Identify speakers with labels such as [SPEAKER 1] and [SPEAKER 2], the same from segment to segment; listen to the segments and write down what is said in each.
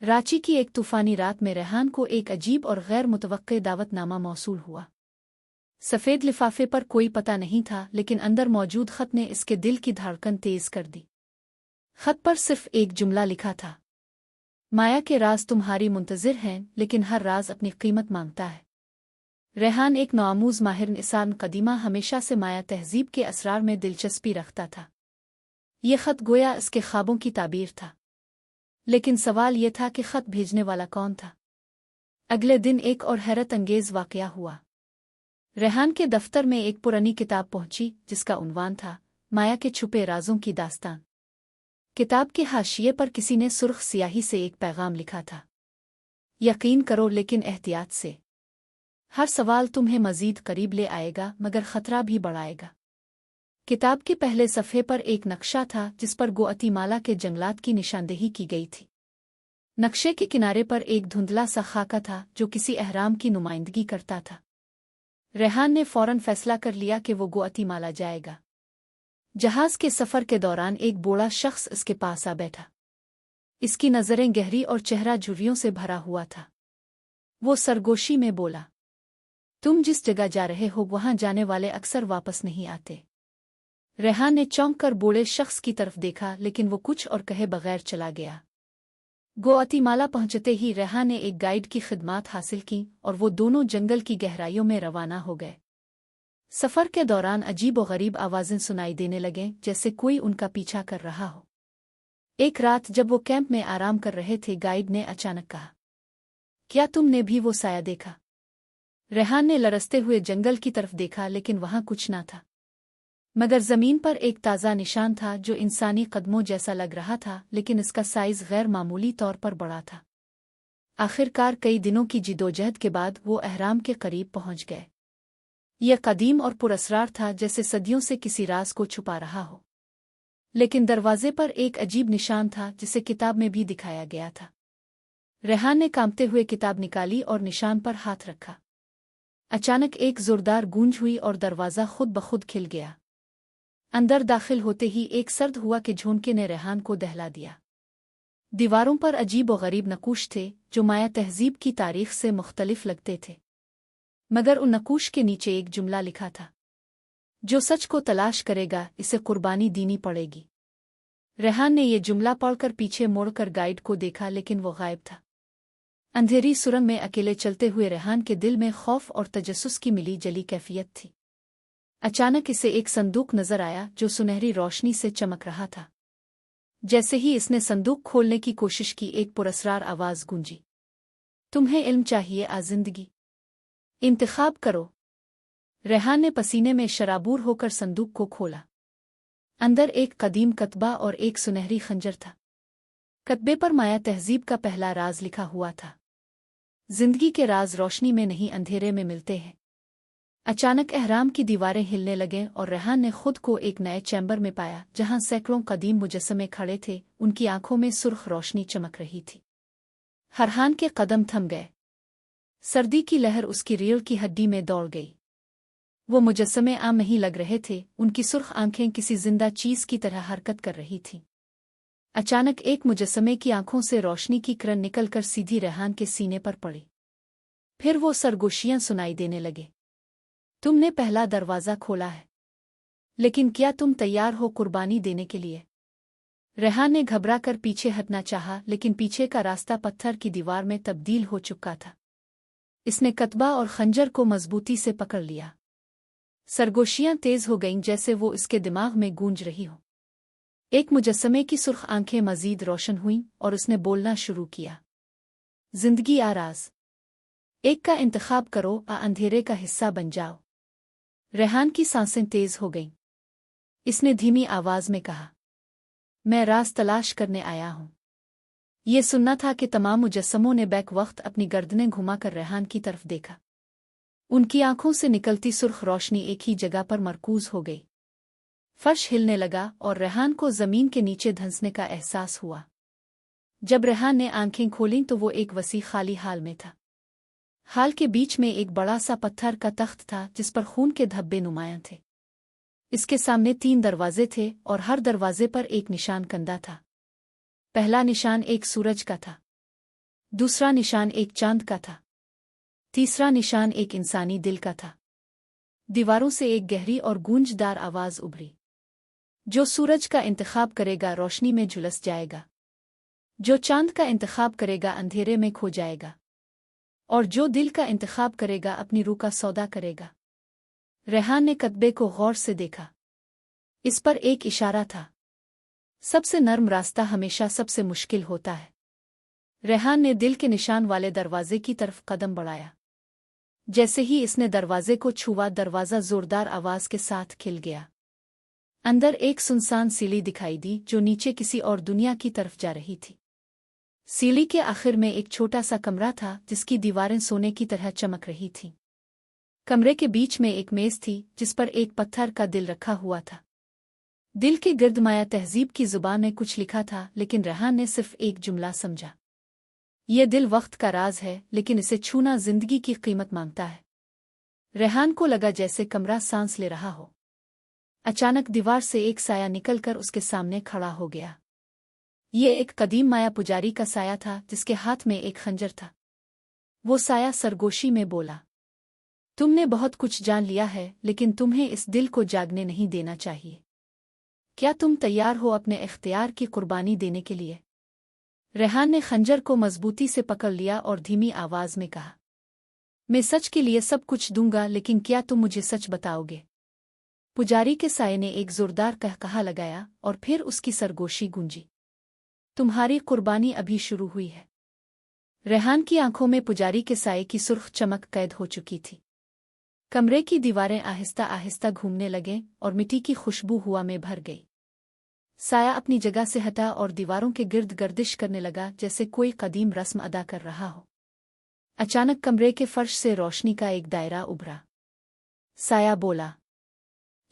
[SPEAKER 1] रांची की एक तूफानी रात में रेहान को एक अजीब और गैर मुतवक्के दावतनामा मौसूल हुआ। सफ़ेद लिफाफे पर कोई पता नहीं था, लेकिन अंदर मौजूद खत ने इसके दिल की धड़कन तेज कर दी। खत पर सिर्फ एक जुमला लिखा था, माया के राज तुम्हारी मुंतज़िर हैं, लेकिन हर राज अपनी कीमत मांगता है। रेहान एक नौआमूज़ माहिर इंसान कदीमा हमेशा से माया तहज़ीब के असरार में दिलचस्पी रखता था। ये खत गोया इसके ख्वाबों की ताबीर था, लेकिन सवाल ये था कि खत भेजने वाला कौन था। अगले दिन एक और हैरत अंगेज वाकया हुआ। रेहान के दफ्तर में एक पुरानी किताब पहुंची जिसका उन्वान था माया के छुपे राजों की दास्तान। किताब के हाशिये पर किसी ने सुर्ख स्याही से एक पैगाम लिखा था, यकीन करो लेकिन एहतियात से। हर सवाल तुम्हें मजीद करीब ले आएगा मगर खतरा भी बढ़ाएगा। किताब के पहले सफ़े पर एक नक्शा था जिस पर गुआतीमाला के जंगलात की निशानदेही की गई थी। नक्शे के किनारे पर एक धुंधला सा खाका था जो किसी अहराम की नुमाइंदगी करता था। रेहान ने फौरन फैसला कर लिया कि वो गुआतीमाला जाएगा। जहाज़ के सफ़र के दौरान एक बूढ़ा शख्स इसके पास आ बैठा। इसकी नज़रें गहरी और चेहरा झुर्रियों से भरा हुआ था। वो सरगोशी में बोला, तुम जिस जगह जा रहे हो वहां जाने वाले अक्सर वापस नहीं आते। रेहान ने चौंक कर बूढ़े शख्स की तरफ देखा, लेकिन वो कुछ और कहे बगैर चला गया। गुआतीमाला पहुंचते ही रेहान ने एक गाइड की खिदमात हासिल की और वो दोनों जंगल की गहराइयों में रवाना हो गए। सफ़र के दौरान अजीब और गरीब आवाज़ें सुनाई देने लगें, जैसे कोई उनका पीछा कर रहा हो। एक रात जब वो कैंप में आराम कर रहे थे, गाइड ने अचानक कहा, क्या तुमने भी वो साया देखा? रेहान ने लरसते हुए जंगल की तरफ देखा, लेकिन वहां कुछ ना था, मगर ज़मीन पर एक ताज़ा निशान था जो इंसानी कदमों जैसा लग रहा था, लेकिन इसका साइज़ गैर मामूली तौर पर बड़ा था। आखिरकार कई दिनों की जिदोजहद के बाद वो अहराम के करीब पहुंच गए। यह कदीम और पुरअसरार था, जैसे सदियों से किसी राज को छुपा रहा हो। लेकिन दरवाजे पर एक अजीब निशान था जिसे किताब में भी दिखाया गया था। रेहान ने कांपते हुए किताब निकाली और निशान पर हाथ रखा। अचानक एक जोरदार गूंज हुई और दरवाज़ा खुद ब खुद खिल गया। अंदर दाखिल होते ही एक सर्द हुआ के झोंके ने रेहान को दहला दिया। दीवारों पर अजीब और गरीब नकूश थे जो माया तहज़ीब की तारीख से मुख्तलिफ लगते थे, मगर उन नकूश के नीचे एक जुमला लिखा था, जो सच को तलाश करेगा इसे कुर्बानी देनी पड़ेगी। रेहान ने यह जुमला पढ़कर पीछे मोड़कर गाइड को देखा, लेकिन वो गायब था। अंधेरी सुरंग में अकेले चलते हुए रेहान के दिल में खौफ और तजस्सुस की मिली जली कैफियत थी। अचानक इसे एक संदूक नजर आया जो सुनहरी रोशनी से चमक रहा था। जैसे ही इसने संदूक खोलने की कोशिश की, एक पुरअसरार आवाज गूंजी, तुम्हें इल्म चाहिए आ जिंदगी? इंतखाब करो। रेहान ने पसीने में शराबूर होकर संदूक को खोला। अंदर एक कदीम कतबा और एक सुनहरी खंजर था। कतबे पर माया तहज़ीब का पहला राज लिखा हुआ था, जिंदगी के राज रोशनी में नहीं अंधेरे में मिलते हैं। अचानक अहराम की दीवारें हिलने लगें और रेहान ने खुद को एक नए चैम्बर में पाया जहां सैकड़ों कदीम मुजस्समे खड़े थे। उनकी आंखों में सुर्ख रोशनी चमक रही थी। रेहान के कदम थम गए। सर्दी की लहर उसकी रीढ़ की हड्डी में दौड़ गई। वो मुजस्समे आम नहीं लग रहे थे, उनकी सुर्ख आंखें किसी जिंदा चीज की तरह हरकत कर रही थीं। अचानक एक मुजस्समे की आंखों से रोशनी की किरण निकलकर सीधी रेहान के सीने पर पड़ी। फिर वो सरगोशियां सुनाई देने लगे, तुमने पहला दरवाज़ा खोला है, लेकिन क्या तुम तैयार हो कुर्बानी देने के लिए? रेहान ने घबरा कर पीछे हटना चाहा, लेकिन पीछे का रास्ता पत्थर की दीवार में तब्दील हो चुका था। इसने कतबा और खंजर को मजबूती से पकड़ लिया। सरगोशियां तेज हो गईं जैसे वो इसके दिमाग में गूंज रही हो। एक मुजस्समे की सुर्ख आंखें मजीद रोशन हुईं और उसने बोलना शुरू किया, जिंदगी आराज, एक का इंतखाब करो, अंधेरे का हिस्सा बन जाओ। रेहान की सांसें तेज हो गईं। इसने धीमी आवाज में कहा, मैं राज तलाश करने आया हूं। ये सुनना था कि तमाम मुजस्समों ने बैक वक्त अपनी गर्दनें घुमाकर रेहान की तरफ देखा। उनकी आंखों से निकलती सुर्ख रोशनी एक ही जगह पर मरकूज हो गई। फर्श हिलने लगा और रेहान को जमीन के नीचे धंसने का एहसास हुआ। जब रेहान ने आंखें खोलीं तो वो एक वसी खाली हाल में था। हाल के बीच में एक बड़ा सा पत्थर का तख्त था जिस पर खून के धब्बे नुमायां थे। इसके सामने 3 दरवाजे थे और हर दरवाजे पर एक निशान कंधा था। पहला निशान एक सूरज का था। दूसरा निशान एक चांद का था। तीसरा निशान एक इंसानी दिल का था। दीवारों से एक गहरी और गूंजदार आवाज उभरी। जो सूरज का इंतखाब करेगा रोशनी में झुलस जाएगा, जो चांद का इंतखाब करेगा अंधेरे में खो जाएगा, और जो दिल का इंतखाब करेगा अपनी रूह का सौदा करेगा। रेहान ने कतबे को गौर से देखा। इस पर एक इशारा था। सबसे नर्म रास्ता हमेशा सबसे मुश्किल होता है। रेहान ने दिल के निशान वाले दरवाजे की तरफ कदम बढ़ाया। जैसे ही इसने दरवाजे को छुआ, दरवाजा जोरदार आवाज के साथ खिल गया। अंदर एक सुनसान सीढ़ी दिखाई दी जो नीचे किसी और दुनिया की तरफ जा रही थी। सीढ़ी के आखिर में एक छोटा सा कमरा था जिसकी दीवारें सोने की तरह चमक रही थीं। कमरे के बीच में एक मेज थी जिस पर एक पत्थर का दिल रखा हुआ था। दिल के गिर्द माया तहजीब की जुबान में कुछ लिखा था, लेकिन रेहान ने सिर्फ एक जुमला समझा। यह दिल वक्त का राज है, लेकिन इसे छूना जिंदगी की कीमत मांगता है। रेहान को लगा जैसे कमरा सांस ले रहा हो। अचानक दीवार से एक साया निकलकर उसके सामने खड़ा हो गया। ये एक कदीम माया पुजारी का साया था जिसके हाथ में एक खंजर था। वो साया सरगोशी में बोला, तुमने बहुत कुछ जान लिया है, लेकिन तुम्हें इस दिल को जागने नहीं देना चाहिए। क्या तुम तैयार हो अपने इख्तियार की कुर्बानी देने के लिए? रेहान ने खंजर को मजबूती से पकड़ लिया और धीमी आवाज में कहा, मैं सच के लिए सब कुछ दूंगा, लेकिन क्या तुम मुझे सच बताओगे? पुजारी के साये ने एक जोरदार कहकहा लगाया और फिर उसकी सरगोशी गूंजी, तुम्हारी कुर्बानी अभी शुरू हुई है। रेहान की आंखों में पुजारी के साये की सुर्ख चमक कैद हो चुकी थी। कमरे की दीवारें आहिस्ता आहिस्ता घूमने लगे और मिट्टी की खुशबू हवा में भर गई। साया अपनी जगह से हटा और दीवारों के गिर्द गर्दिश करने लगा जैसे कोई कदीम रस्म अदा कर रहा हो। अचानक कमरे के फर्श से रोशनी का एक दायरा उभरा। साया बोला,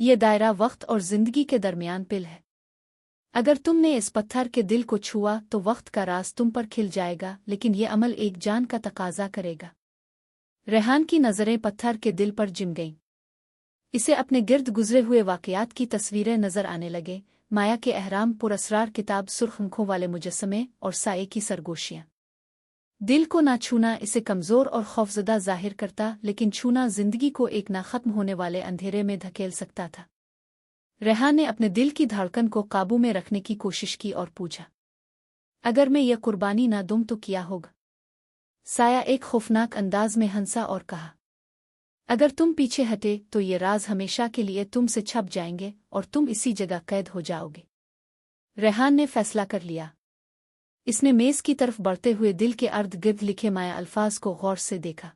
[SPEAKER 1] ये दायरा वक्त और जिंदगी के दरमियान पिल है। अगर तुमने इस पत्थर के दिल को छुआ तो वक्त का राज तुम पर खिल जाएगा, लेकिन ये अमल एक जान का तकाजा करेगा। रेहान की नज़रें पत्थर के दिल पर जिम गईं। इसे अपने गिर्द गुजरे हुए वाकयात की तस्वीरें नजर आने लगे, माया के अहराम, पुरअसरार किताब, सुर्ख आंखों वाले मुजस्समे और साये की सरगोशियां। दिल को ना छूना इसे कमजोर और खौफजदा जाहिर करता, लेकिन छूना जिंदगी को एक ना खत्म होने वाले अंधेरे में धकेल सकता था। रेहान ने अपने दिल की धड़कन को काबू में रखने की कोशिश की और पूछा, अगर मैं यह कुर्बानी ना दूं तो क्या होगा? साया एक खौफनाक अंदाज में हंसा और कहा, अगर तुम पीछे हटे तो ये राज हमेशा के लिए तुमसे छप जाएंगे और तुम इसी जगह कैद हो जाओगे। रेहान ने फैसला कर लिया। इसने मेज की तरफ बढ़ते हुए दिल के अर्ध गिर्द लिखे माया अल्फाज को गौर से देखा।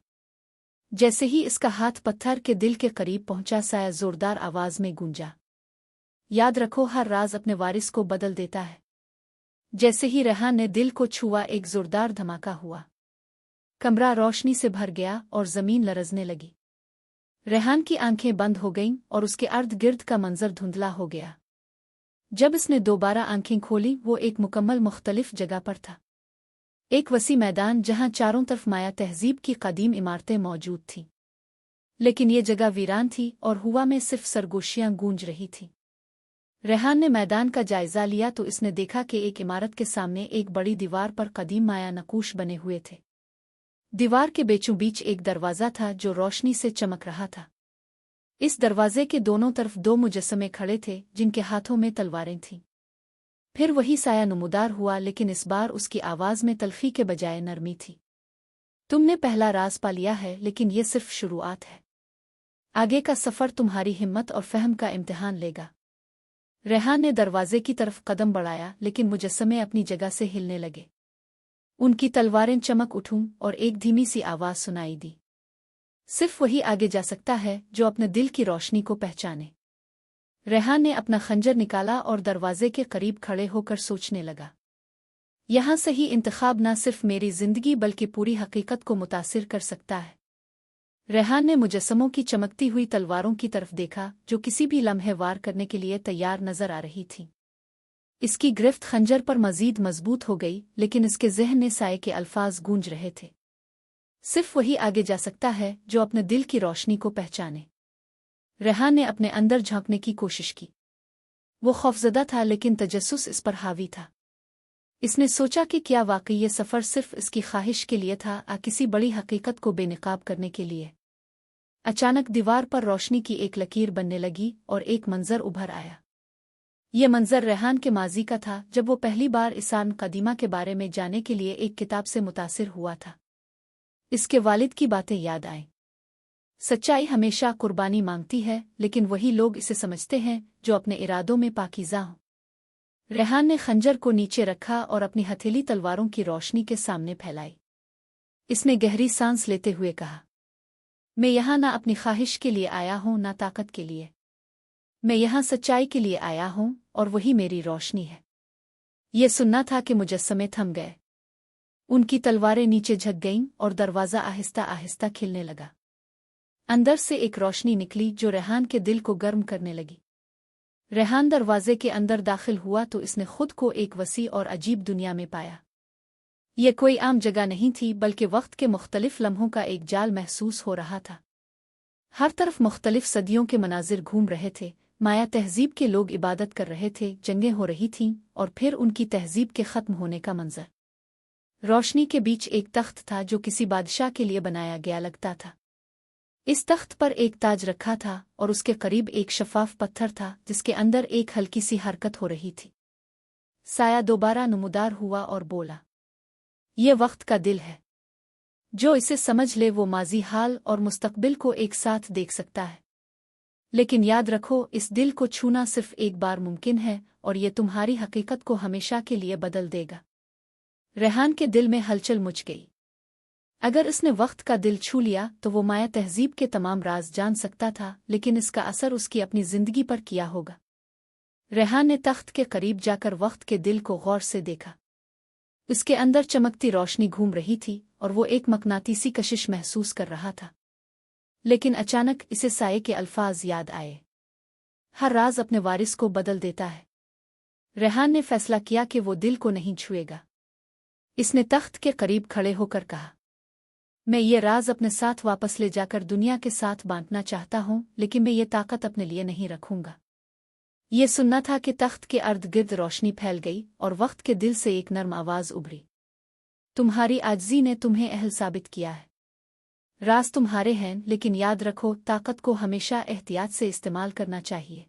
[SPEAKER 1] जैसे ही इसका हाथ पत्थर के दिल के करीब पहुंचा, साया जोरदार आवाज में गूंजा, याद रखो, हर राज अपने वारिस को बदल देता है। जैसे ही रेहान ने दिल को छुआ, एक जोरदार धमाका हुआ। कमरा रोशनी से भर गया और जमीन लरजने लगी। रेहान की आंखें बंद हो गईं और उसके अर्ध गिर्द का मंजर धुंधला हो गया। जब इसने दोबारा आंखें खोली, वो एक मुकम्मल मुख्तलिफ जगह पर था। एक वसी मैदान जहां चारों तरफ माया तहजीब की कदीम इमारतें मौजूद थीं, लेकिन ये जगह वीरान थी और हवा में सिर्फ सरगोशियां गूंज रही थीं। रेहान ने मैदान का जायजा लिया तो इसने देखा कि एक इमारत के सामने एक बड़ी दीवार पर कदीम माया नकूश बने हुए थे। दीवार के बीचों बीच एक दरवाज़ा था जो रोशनी से चमक रहा था। इस दरवाजे के दोनों तरफ दो मुजस्समे खड़े थे जिनके हाथों में तलवारें थीं। फिर वही साया नुमदार हुआ, लेकिन इस बार उसकी आवाज़ में तल्खी के बजाय नरमी थी। तुमने पहला राज पा लिया है, लेकिन ये सिर्फ शुरुआत है। आगे का सफ़र तुम्हारी हिम्मत और फहम का इम्तिहान लेगा। रेहान ने दरवाजे की तरफ कदम बढ़ाया, लेकिन मुजस्समे अपनी जगह से हिलने लगे। उनकी तलवारें चमक उठूं और एक धीमी सी आवाज सुनाई दी, सिर्फ वही आगे जा सकता है जो अपने दिल की रोशनी को पहचाने। रेहान ने अपना खंजर निकाला और दरवाजे के करीब खड़े होकर सोचने लगा, यहाँ से ही इंतखाब न सिर्फ मेरी जिंदगी बल्कि पूरी हकीकत को मुतासिर कर सकता है। रेहान ने मुजस्समों की चमकती हुई तलवारों की तरफ देखा जो किसी भी लम्हे वार करने के लिए तैयार नजर आ रही थीं। इसकी गिरफ्त खंजर पर मजीद मजबूत हो गई, लेकिन इसके ज़हन में साये के अल्फाज गूंज रहे थे, सिर्फ वही आगे जा सकता है जो अपने दिल की रोशनी को पहचाने। रेहान ने अपने अंदर झांकने की कोशिश की। वो खौफजदा था, लेकिन तजस्सुस इस पर हावी था। इसने सोचा कि क्या वाकई ये सफ़र सिर्फ इसकी ख्वाहिश के लिए था या किसी बड़ी हकीकत को बेनकाब करने के लिए। अचानक दीवार पर रोशनी की एक लकीर बनने लगी और एक मंजर उभर आया। ये मंजर रेहान के माजी का था, जब वो पहली बार इंसान कदीमा के बारे में जानने के लिए एक किताब से मुतासिर हुआ था। इसके वालिद की बातें याद आईं। सच्चाई हमेशा कुर्बानी मांगती है, लेकिन वही लोग इसे समझते हैं जो अपने इरादों में पाकीज़ा हों। रेहान ने खंजर को नीचे रखा और अपनी हथेली तलवारों की रोशनी के सामने फैलाई। इसने गहरी सांस लेते हुए कहा, मैं यहाँ ना अपनी ख्वाहिश के लिए आया हूँ ना ताकत के लिए। मैं यहाँ सच्चाई के लिए आया हूँ और वही मेरी रोशनी है। ये सुनना था कि मुजस्समे थम गए। उनकी तलवारें नीचे झुक गईं और दरवाज़ा आहिस्ता आहिस्ता खिलने लगा। अंदर से एक रोशनी निकली जो रेहान के दिल को गर्म करने लगी। रेहान दरवाजे के अंदर दाखिल हुआ तो इसने खुद को एक वसी और अजीब दुनिया में पाया। यह कोई आम जगह नहीं थी, बल्कि वक्त के मुख्तलिफ लम्हों का एक जाल महसूस हो रहा था। हर तरफ मुख्तलिफ सदियों के मनाजिर घूम रहे थे। माया तहजीब के लोग इबादत कर रहे थे, जंगें हो रही थीं, और फिर उनकी तहजीब के ख़त्म होने का मंजर। रोशनी के बीच एक तख्त था जो किसी बादशाह के लिए बनाया गया लगता था। इस तख्त पर एक ताज रखा था और उसके करीब एक शफाफ पत्थर था जिसके अंदर एक हल्की सी हरकत हो रही थी। साया दोबारा नमूदार हुआ और बोला, ये वक्त का दिल है। जो इसे समझ ले वो माजी, हाल और मुस्तकबिल को एक साथ देख सकता है। लेकिन याद रखो, इस दिल को छूना सिर्फ एक बार मुमकिन है और ये तुम्हारी हकीकत को हमेशा के लिए बदल देगा। रेहान के दिल में हलचल मच गई। अगर इसने वक्त का दिल छू लिया तो वो माया तहजीब के तमाम राज जान सकता था, लेकिन इसका असर उसकी अपनी जिंदगी पर किया होगा। रेहान ने तख्त के करीब जाकर वक्त के दिल को गौर से देखा। उसके अंदर चमकती रोशनी घूम रही थी और वो एक मकनातीसी कशिश महसूस कर रहा था। लेकिन अचानक इसे साये के अल्फाज याद आए, हर राज अपने वारिस को बदल देता है। रेहान ने फैसला किया कि वो दिल को नहीं छुएगा। इसने तख्त के करीब खड़े होकर कहा, मैं ये राज अपने साथ वापस ले जाकर दुनिया के साथ बांटना चाहता हूँ, लेकिन मैं ये ताकत अपने लिए नहीं रखूंगा। ये सुनना था कि तख्त के अर्द गिर्द रोशनी फैल गई और वक्त के दिल से एक नर्म आवाज उभरी, तुम्हारी आजिज़ी ने तुम्हें अहल साबित किया है। राज तुम्हारे हैं, लेकिन याद रखो, ताकत को हमेशा एहतियात से इस्तेमाल करना चाहिए।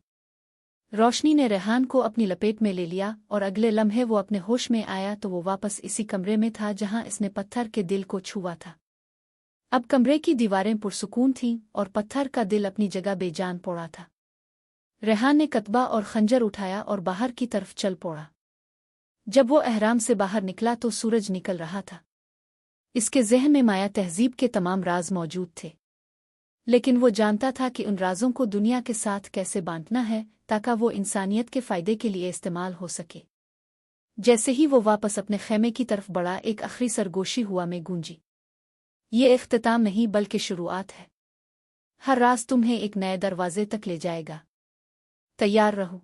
[SPEAKER 1] रोशनी ने रेहान को अपनी लपेट में ले लिया और अगले लम्हे वो अपने होश में आया तो वो वापस इसी कमरे में था जहां इसने पत्थर के दिल को छुआ था। अब कमरे की दीवारें पुरसुकून थीं और पत्थर का दिल अपनी जगह बेजान पड़ा था। रेहान ने कतबा और खंजर उठाया और बाहर की तरफ चल पड़ा। जब वो एहराम से बाहर निकला तो सूरज निकल रहा था। इसके ज़हन में माया तहजीब के तमाम राज मौजूद थे, लेकिन वो जानता था कि उन राजों को दुनिया के साथ कैसे बांटना है ताकि वो इंसानियत के फ़ायदे के लिए इस्तेमाल हो सके। जैसे ही वो वापस अपने खेमे की तरफ बढ़ा, एक आखिरी सरगोशी हुआ में गूंजी, ये इख्तिताम नहीं बल्कि शुरुआत है। हर राज तुम्हें एक नए दरवाजे तक ले जाएगा। तैयार रहो।